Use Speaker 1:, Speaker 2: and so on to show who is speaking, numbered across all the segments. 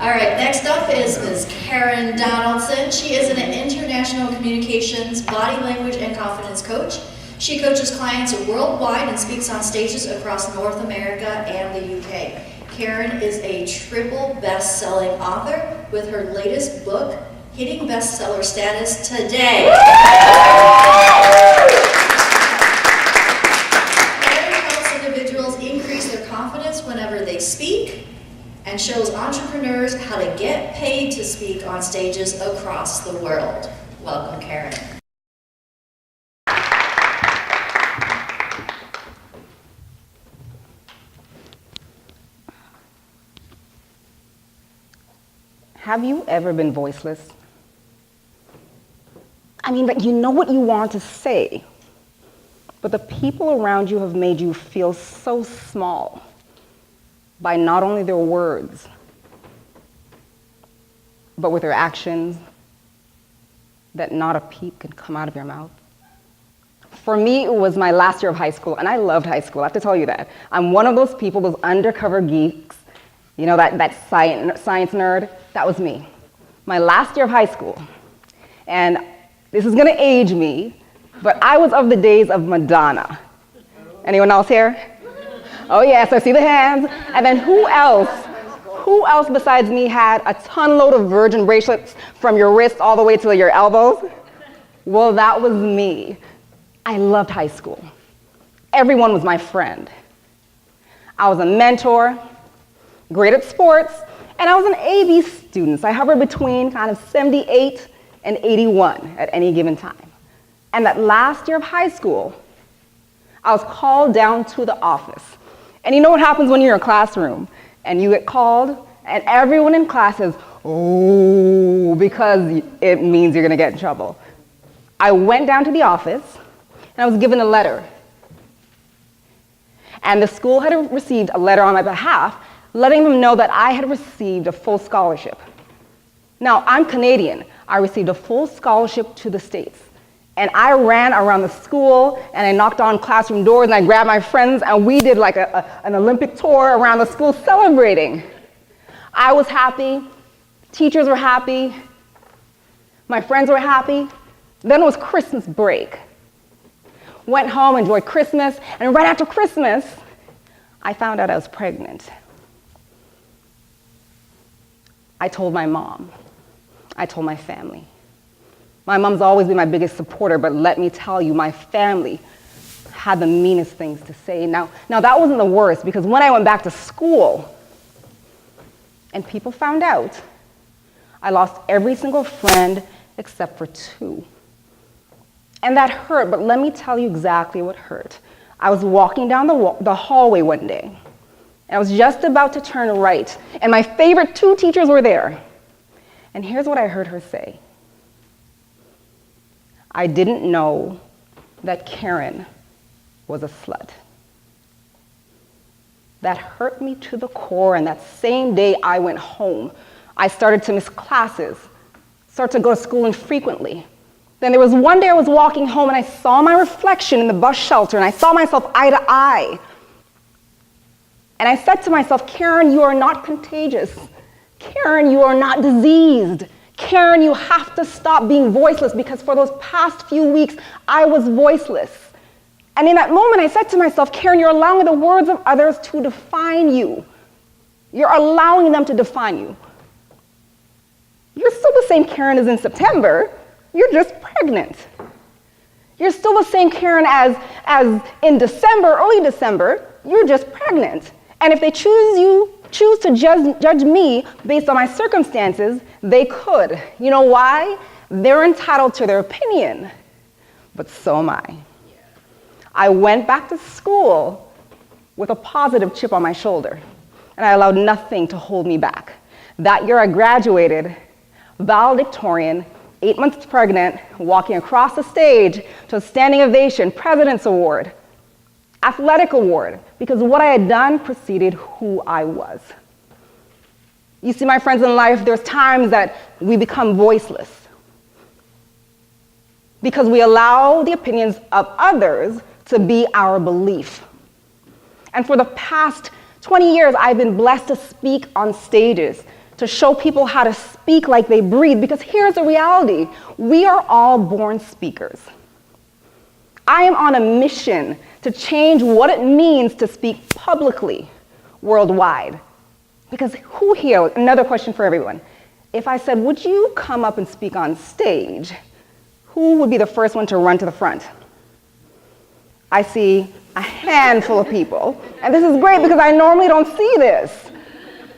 Speaker 1: All right, next up is Ms. Karen Donaldson. She is an international communications, body language, and confidence coach. She coaches clients worldwide and speaks on stages across North America and the UK. Karen is a triple best-selling author with her latest book, hitting bestseller status today. Karen helps individuals increase their confidence whenever they speak and shows entrepreneurs how to get paid to speak on stages across the world. Welcome, Karen.
Speaker 2: Have you ever been voiceless? I mean, like, you know what you want to say, but the people around you have made you feel so small by not only their words, but with their actions, that not a peep can come out of your mouth. For me, it was my last year of high school, and I loved high school, I have to tell you that. I'm one of those people, those undercover geeks, you know, that science nerd. That was me. My last year of high school. And this is gonna age me, but I was of the days of Madonna. Anyone else here? Oh yes, I see the hands. And then who else besides me had a ton load of virgin bracelets from your wrist all the way to your elbows? Well, that was me. I loved high school. Everyone was my friend. I was a mentor, great at sports, and I was an AB student. So I hovered between kind of 78 and 81 at any given time. And that last year of high school, I was called down to the office. And you know what happens when you're in a classroom and you get called and everyone in class says, oh, because it means you're gonna get in trouble. I went down to the office and I was given a letter. And the school had received a letter on my behalf letting them know that I had received a full scholarship. Now, I'm Canadian. I received a full scholarship to the States. And I ran around the school and I knocked on classroom doors and I grabbed my friends and we did like an Olympic tour around the school celebrating. I was happy, teachers were happy, my friends were happy. Then it was Christmas break. Went home, enjoyed Christmas, and right after Christmas, I found out I was pregnant. I told my mom. I told my family. My mom's always been my biggest supporter, but let me tell you, my family had the meanest things to say. Now that wasn't the worst, because when I went back to school and people found out, I lost every single friend except for 2. And that hurt, but let me tell you exactly what hurt. I was walking down the hallway one day, and I was just about to turn right, and my favorite 2 teachers were there. And here's what I heard her say. I didn't know that Karen was a slut. That hurt me to the core, and that same day I went home. I started to miss classes, started to go to school infrequently. Then there was one day I was walking home and I saw my reflection in the bus shelter and I saw myself eye to eye. And I said to myself, Karen, you are not contagious. Karen, you are not diseased. Karen, you have to stop being voiceless, because for those past few weeks, I was voiceless. And in that moment, I said to myself, Karen, you're allowing the words of others to define you. You're allowing them to define you. You're still the same Karen as in September. You're just pregnant. You're still the same Karen as in December, early December. You're just pregnant. And if they choose to judge me based on my circumstances, they could. You know why? They're entitled to their opinion, but so am I. I went back to school with a positive chip on my shoulder, and I allowed nothing to hold me back. That year I graduated, valedictorian, 8 months pregnant, walking across the stage to a standing ovation, President's Award, athletic award, because what I had done preceded who I was. You see, my friends in life, there's times that we become voiceless because we allow the opinions of others to be our belief. And for the past 20 years, I've been blessed to speak on stages, to show people how to speak like they breathe, because here's the reality. We are all born speakers. I am on a mission to change what it means to speak publicly worldwide. Because who here, another question for everyone, if I said, would you come up and speak on stage, who would be the first one to run to the front? I see a handful of people, and this is great because I normally don't see this.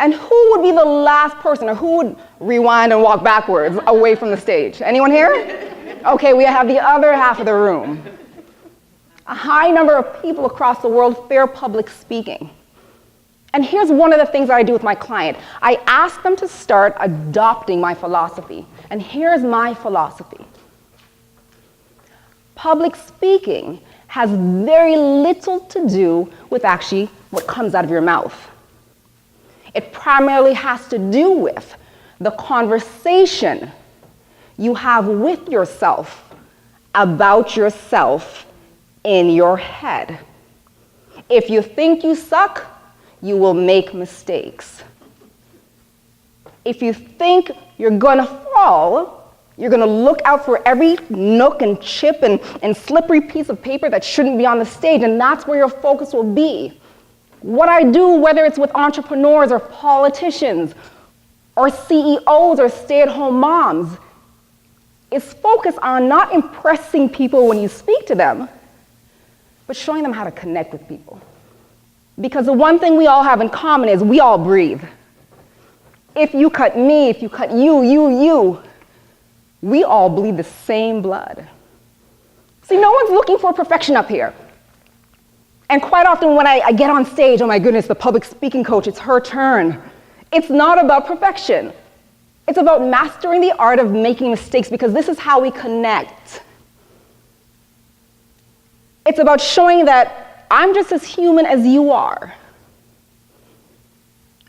Speaker 2: And who would be the last person, or who would rewind and walk backwards away from the stage? Anyone here? Okay, we have the other half of the room. A high number of people across the world fear public speaking. And here's one of the things that I do with my client. I ask them to start adopting my philosophy. And here's my philosophy. Public speaking has very little to do with actually what comes out of your mouth. It primarily has to do with the conversation you have with yourself about yourself in your head. If you think you suck, you will make mistakes. If you think you're gonna fall, you're gonna look out for every nook and chip and slippery piece of paper that shouldn't be on the stage, and that's where your focus will be. What I do, whether it's with entrepreneurs or politicians or CEOs or stay-at-home moms, is focus on not impressing people when you speak to them, but showing them how to connect with people. Because the one thing we all have in common is we all breathe. If you cut me, if you cut you, we all bleed the same blood. See, no one's looking for perfection up here. And quite often when I get on stage, oh my goodness, the public speaking coach, it's her turn. It's not about perfection. It's about mastering the art of making mistakes, because this is how we connect. It's about showing that I'm just as human as you are.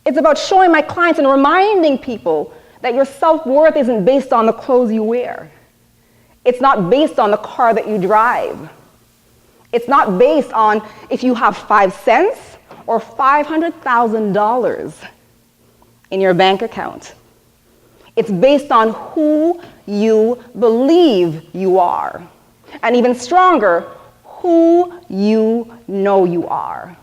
Speaker 2: It's about showing my clients and reminding people that your self-worth isn't based on the clothes you wear. It's not based on the car that you drive. It's not based on if you have 5 cents or $500,000 in your bank account. It's based on who you believe you are. And even stronger, who you know you are.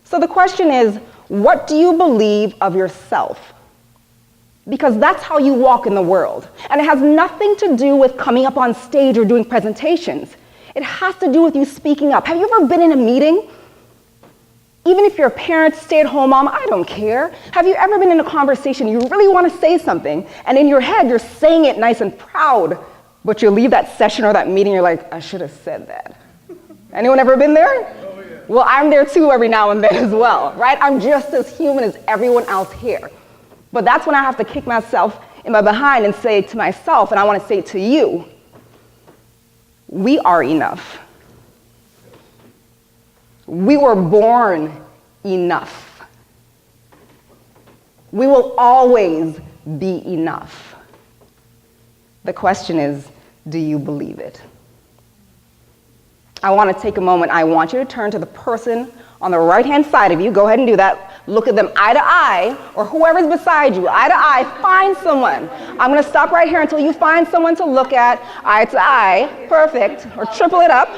Speaker 2: So the question is, what do you believe of yourself? Because that's how you walk in the world. And it has nothing to do with coming up on stage or doing presentations. It has to do with you speaking up. Have you ever been in a meeting? Even if you're a parent, stay-at-home mom, I don't care. Have you ever been in a conversation, you really want to say something, and in your head you're saying it nice and proud, but you leave that session or that meeting, you're like, I should have said that. Anyone ever been there? Oh, yeah. Well, I'm there too every now and then as well, right? I'm just as human as everyone else here. But that's when I have to kick myself in my behind and say to myself, and I want to say to you, we are enough. We were born enough. We will always be enough. The question is, do you believe it? I want to take a moment. I want you to turn to the person on the right-hand side of you. Go ahead and do that. Look at them eye to eye, or whoever's beside you, eye to eye. Find someone. I'm going to stop right here until you find someone to look at, eye to eye. Perfect. Or triple it up.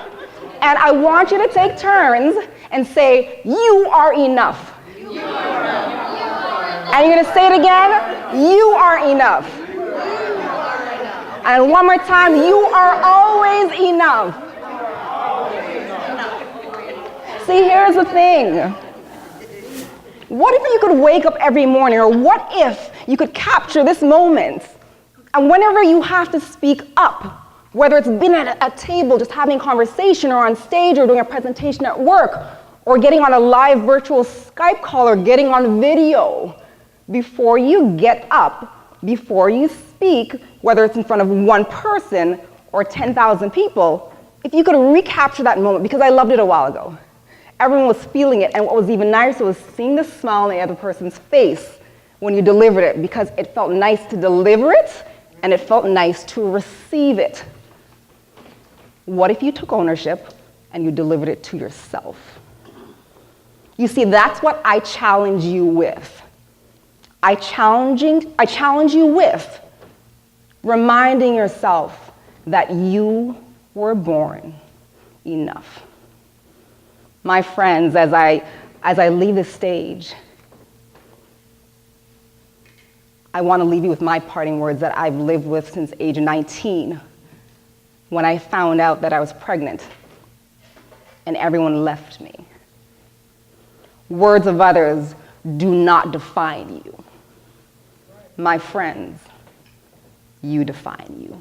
Speaker 2: And I want you to take turns and say, you are enough. You are enough. And you're going to say it again, you are enough. And one more time, you are always enough. See, here's the thing. What if you could wake up every morning, or what if you could capture this moment, and whenever you have to speak up, whether it's been at a table just having a conversation, or on stage, or doing a presentation at work, or getting on a live virtual Skype call, or getting on video, before you get up, before you speak, whether it's in front of one person or 10,000 people, if you could recapture that moment, because I loved it a while ago. Everyone was feeling it, and what was even nicer was seeing the smile on the other person's face when you delivered it, because it felt nice to deliver it, and it felt nice to receive it. What if you took ownership and you delivered it to yourself? You see, that's what I challenge you with. I challenge you with reminding yourself that you were born enough. My friends, as I leave the stage, I want to leave you with my parting words that I've lived with since age 19, when I found out that I was pregnant and everyone left me. Words of others do not define you. My friends, you define you.